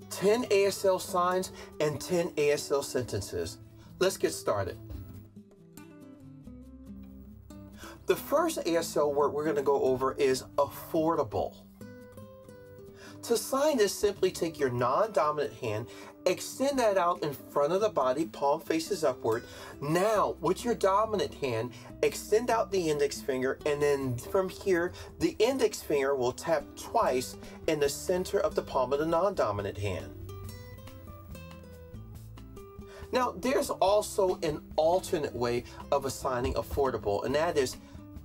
10 ASL signs and 10 ASL sentences. Let's get started. The first ASL word we're going to go over is affordable. To sign this, simply take your non-dominant hand, extend that out in front of the body, palm faces upward. Now, with your dominant hand, extend out the index finger, and then from here, the index finger will tap twice in the center of the palm of the non-dominant hand. Now, there's also an alternate way of assigning affordable, and that is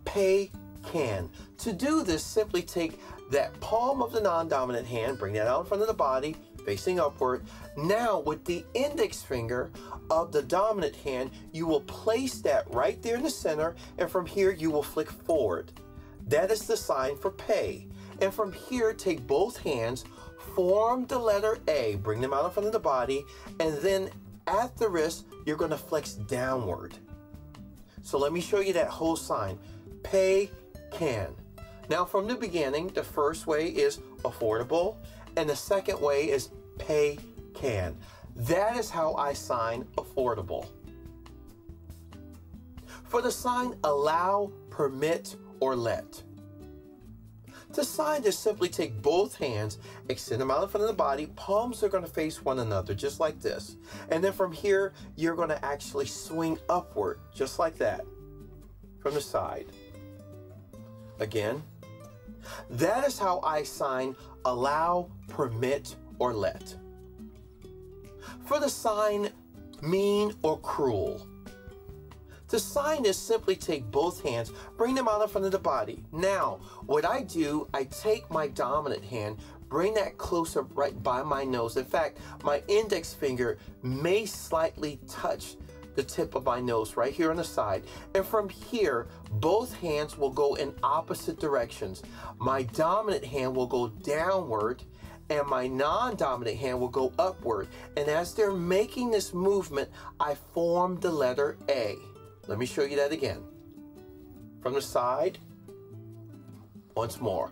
pay can. To do this, simply take that palm of the non-dominant hand, bring that out in front of the body, facing upward. Now, with the index finger of the dominant hand, you will place that right there in the center, and from here, you will flick forward. That is the sign for pay. And from here, take both hands, form the letter A, bring them out in front of the body, and then at the wrist, you're going to flex downward. So let me show you that whole sign. Pay can. Now from the beginning, the first way is affordable, and the second way is pay can. That is how I sign affordable. For the sign allow, permit, or let. To sign this, simply take both hands, extend them out in front of the body, palms are going to face one another, just like this. And then from here, you're going to actually swing upward, just like that, from the side. Again. That is how I sign allow, permit, or let. For the sign mean or cruel. To sign this, simply take both hands, bring them out in front of the body. Now, what I do, I take my dominant hand, bring that closer right by my nose. In fact, my index finger may slightly touch the tip of my nose right here on the side. And from here, both hands will go in opposite directions. My dominant hand will go downward and my non-dominant hand will go upward. And as they're making this movement, I form the letter A. Let me show you that again. From the side, once more.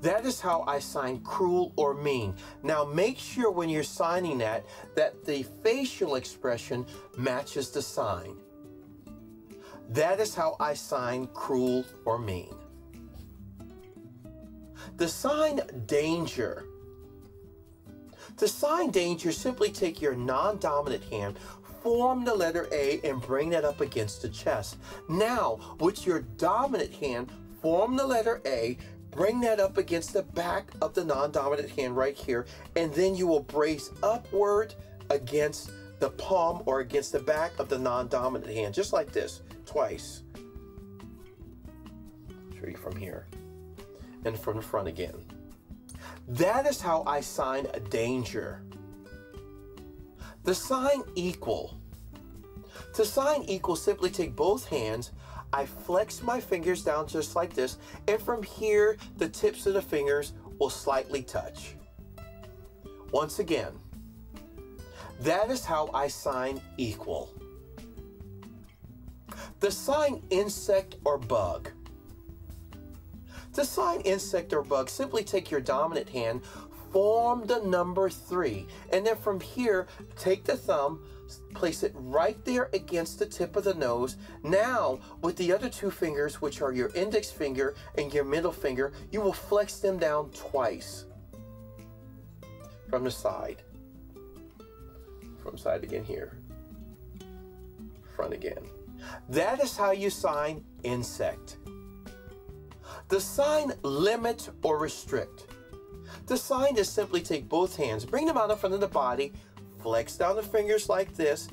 That is how I sign cruel or mean. Now make sure when you're signing that the facial expression matches the sign. That is how I sign cruel or mean. The sign danger. To sign danger, simply take your non-dominant hand, form the letter A, and bring that up against the chest. Now, with your dominant hand, form the letter A, bring that up against the back of the non-dominant hand right here, and then you will brace upward against the palm or against the back of the non-dominant hand, just like this, twice. Show you from here, and from the front again. That is how I sign danger. The sign equal. To sign equal, simply take both hands, I flex my fingers down just like this, and from here, the tips of the fingers will slightly touch. Once again, that is how I sign equal. The sign insect or bug. To sign insect or bug, simply take your dominant hand, form the number 3, and then from here, take the thumb, place it right there against the tip of the nose. Now, with the other two fingers, which are your index finger and your middle finger, you will flex them down twice. From the side. From side again here. Front again. That is how you sign insect. The sign limit or restrict. To sign this, simply take both hands, bring them out in front of the body, flex down the fingers like this,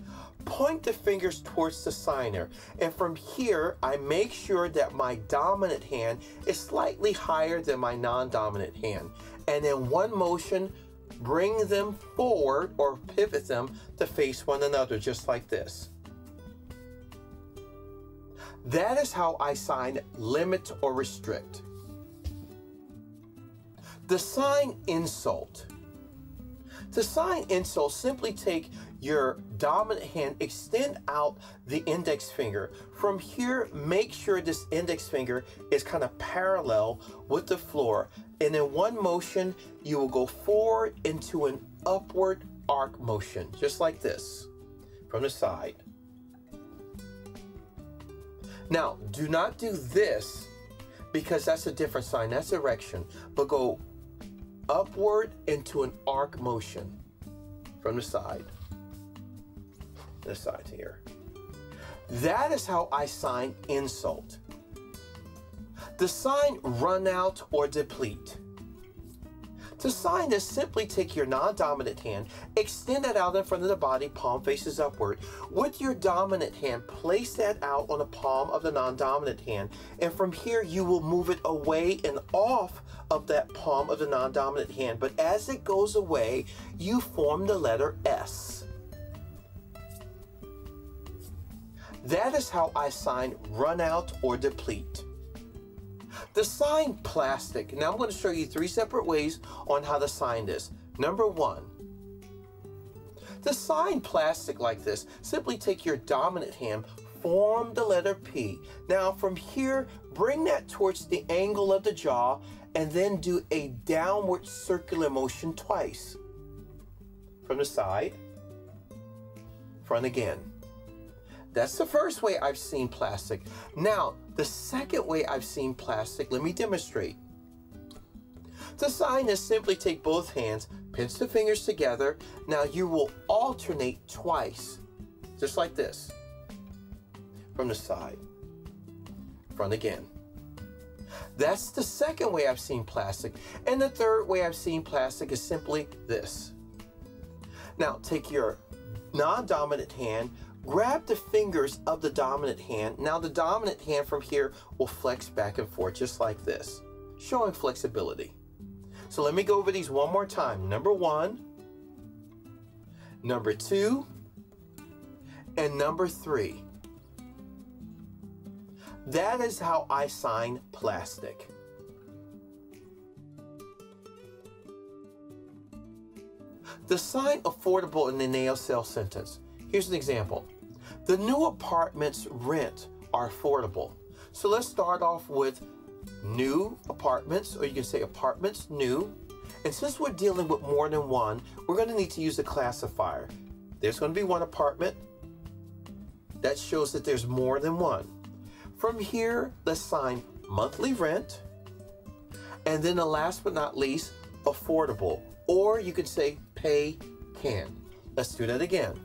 point the fingers towards the signer, and from here I make sure that my dominant hand is slightly higher than my non-dominant hand, and in one motion bring them forward or pivot them to face one another, just like this. That is how I sign limit or restrict. The sign insult. To sign insult, simply take your dominant hand, extend out the index finger. From here, make sure this index finger is kind of parallel with the floor. And in one motion, you will go forward into an upward arc motion, just like this, from the side. Now, do not do this because that's a different sign, that's erection, but go upward into an arc motion from the side. This side here. That is how I sign insult. The sign runout or deplete. To sign this, simply take your non-dominant hand, extend it out in front of the body, palm faces upward. With your dominant hand, place that out on the palm of the non-dominant hand, and from here you will move it away and off of that palm of the non-dominant hand. But as it goes away, you form the letter S. That is how I sign runout or deplete. The sign plastic. Now I'm going to show you 3 separate ways on how to sign this. Number 1, to sign plastic like this, simply take your dominant hand, form the letter P. Now from here, bring that towards the angle of the jaw and then do a downward circular motion twice. From the side, front again. That's the first way I've seen plastic. Now, the second way I've seen plastic, let me demonstrate. To sign this, simply take both hands, pinch the fingers together. Now you will alternate twice, just like this. From the side, front again. That's the second way I've seen plastic. And the third way I've seen plastic is simply this. Now take your non-dominant hand, grab the fingers of the dominant hand. Now the dominant hand from here will flex back and forth just like this, showing flexibility. So let me go over these one more time. Number 1, number 2, and number 3. That is how I sign plastic. The sign affordable in an ASL sentence. Here's an example. The new apartments rent are affordable. So let's start off with new apartments, or you can say apartments new. And since we're dealing with more than one, we're going to need to use a classifier. There's going to be one apartment. That shows that there's more than one. From here, let's sign monthly rent. And then the last but not least, affordable. Or you could say pay can. Let's do that again.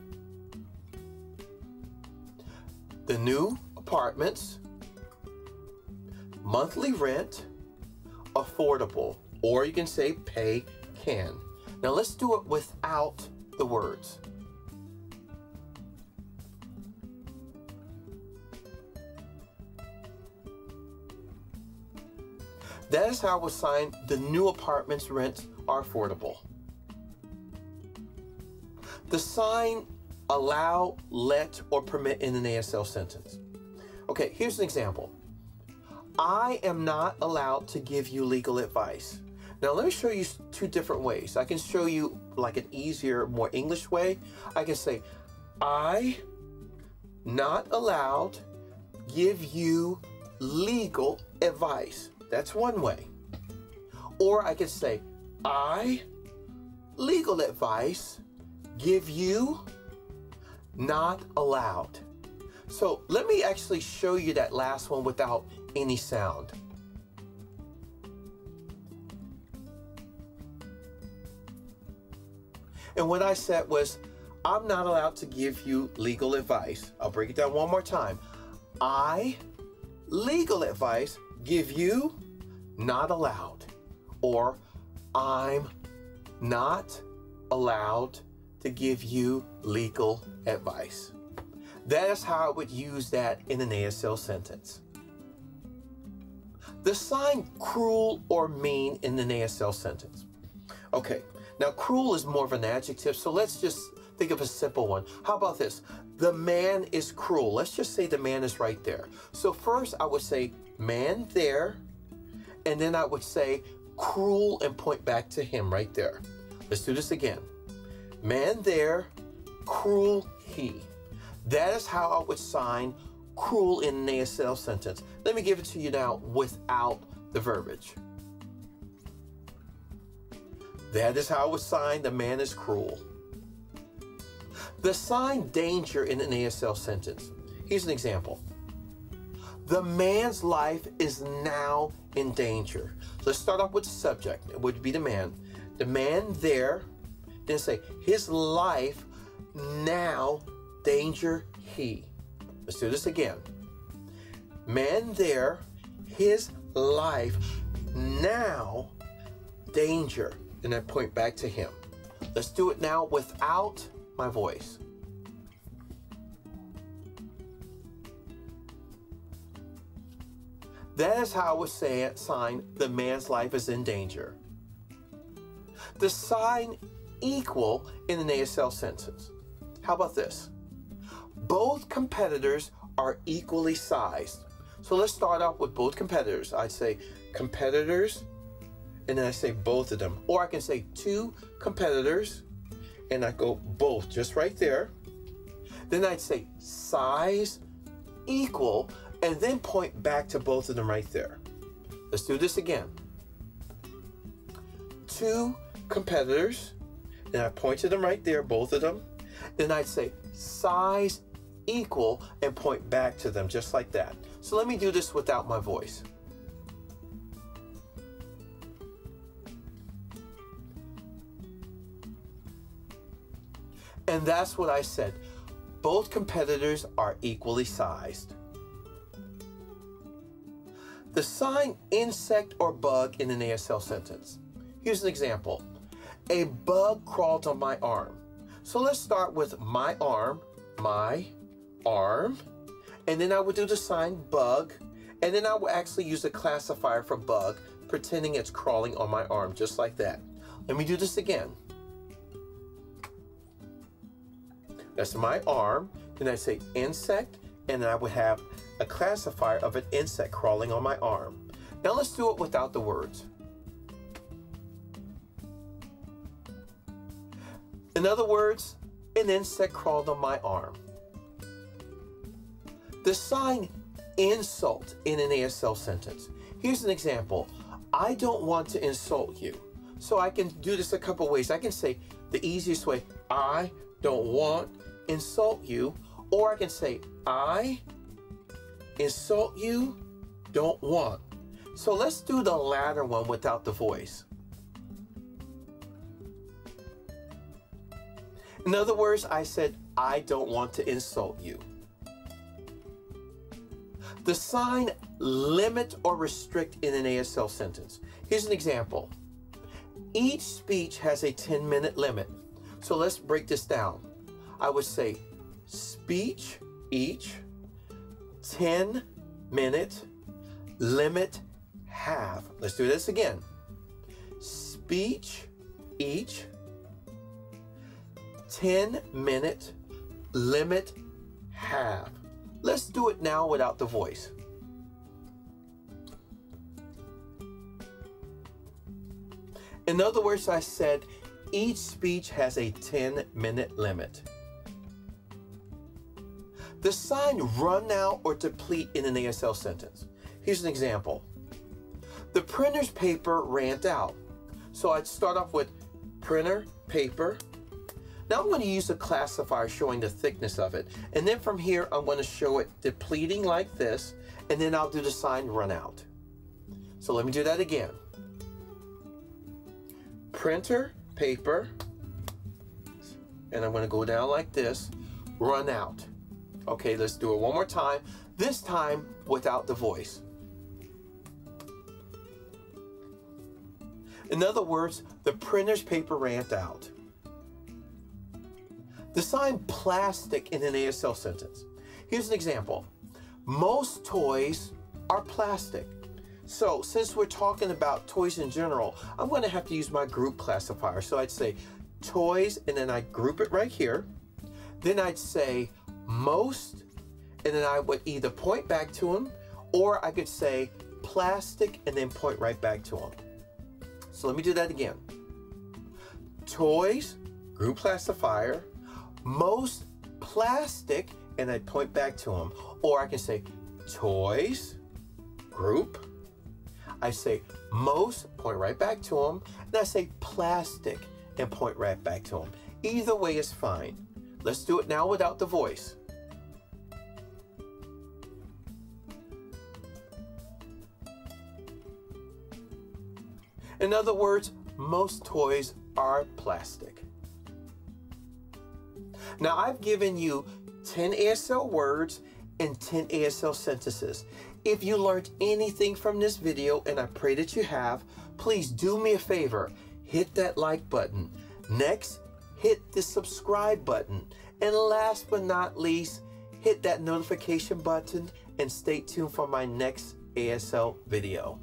The new apartments, monthly rent, affordable, or you can say pay can. Now let's do it without the words. That is how we'll sign the new apartments rents are affordable. The sign allow, let, or permit in an ASL sentence. Okay, here's an example. I am not allowed to give you legal advice. Now let me show you 2 different ways. I can show you like an easier, more English way. I can say, I not allowed give you legal advice. That's one way. Or I can say, I legal advice give you not allowed. So let me actually show you that last one without any sound. And what I said was, I'm not allowed to give you legal advice. I'll break it down one more time. I, legal advice, give you not allowed. Or I'm not allowed to give you legal advice. That is how I would use that in an ASL sentence. The sign cruel or mean in an ASL sentence. Okay, now cruel is more of an adjective, so let's just think of a simple one. How about this? The man is cruel. Let's just say the man is right there. So first I would say man there, and then I would say cruel and point back to him right there. Let's do this again. Man there, cruel he. That is how I would sign cruel in an ASL sentence. Let me give it to you now without the verbiage. That is how I would sign the man is cruel. The sign danger in an ASL sentence. Here's an example. The man's life is now in danger. Let's start off with the subject. It would be the man. The man there, then say his life now danger he. Let's do this again. Man there, his life now danger. And I point back to him. Let's do it now without my voice. That is how I would say it, sign the man's life is in danger. The sign equal in an ASL sentence. How about this? Both competitors are equally sized. So let's start out with both competitors. I'd say competitors, and then I say both of them. Or I can say two competitors, and I go both just right there. Then I'd say size equal, and then point back to both of them right there. Let's do this again. Two competitors, and I point to them right there, both of them. Then I'd say size equal and point back to them just like that. So let me do this without my voice. And that's what I said. Both competitors are equally sized. The sign insect or bug in an ASL sentence. Here's an example. A bug crawled on my arm. So let's start with my arm, and then I would do the sign bug, and then I would actually use a classifier for bug, pretending it's crawling on my arm, just like that. Let me do this again. That's my arm, then I say insect, and then I would have a classifier of an insect crawling on my arm. Now let's do it without the words. In other words, an insect crawled on my arm. The sign insult in an ASL sentence. Here's an example. I don't want to insult you. So I can do this a couple ways. I can say the easiest way, I don't want to insult you. Or I can say, I insult you, don't want. So let's do the latter one without the voice. In other words, I said, I don't want to insult you. The sign limit or restrict in an ASL sentence. Here's an example. Each speech has a 10-minute limit. So let's break this down. I would say speech each, 10-minute, limit have. Let's do this again. Speech each, 10-minute, limit have. Let's do it now without the voice. In other words, I said each speech has a 10-minute limit. The sign runout or deplete in an ASL sentence. Here's an example. The printer's paper ran out. So I'd start off with printer, paper. Now I'm going to use a classifier showing the thickness of it. And then from here, I'm going to show it depleting like this. And then I'll do the sign run out. So let me do that again. Printer, paper. And I'm going to go down like this. Run out. Okay, let's do it one more time. This time without the voice. In other words, the printer's paper ran out. The sign plastic in an ASL sentence. Here's an example. Most toys are plastic. So since we're talking about toys in general, I'm going to have to use my group classifier. So I'd say toys, and then I'd group it right here. Then I'd say most, and then I would either point back to them, or I could say plastic and then point right back to them. So let me do that again. Toys, group classifier, most plastic, and I point back to them. Or I can say toys, group. I say most, point right back to them, and I say plastic and point right back to them. Either way is fine. Let's do it now without the voice. In other words, most toys are plastic. Now I've given you 10 ASL words and 10 ASL sentences. If you learned anything from this video, and I pray that you have, please do me a favor, hit that like button. Next, hit the subscribe button. And last but not least, hit that notification button and stay tuned for my next ASL video.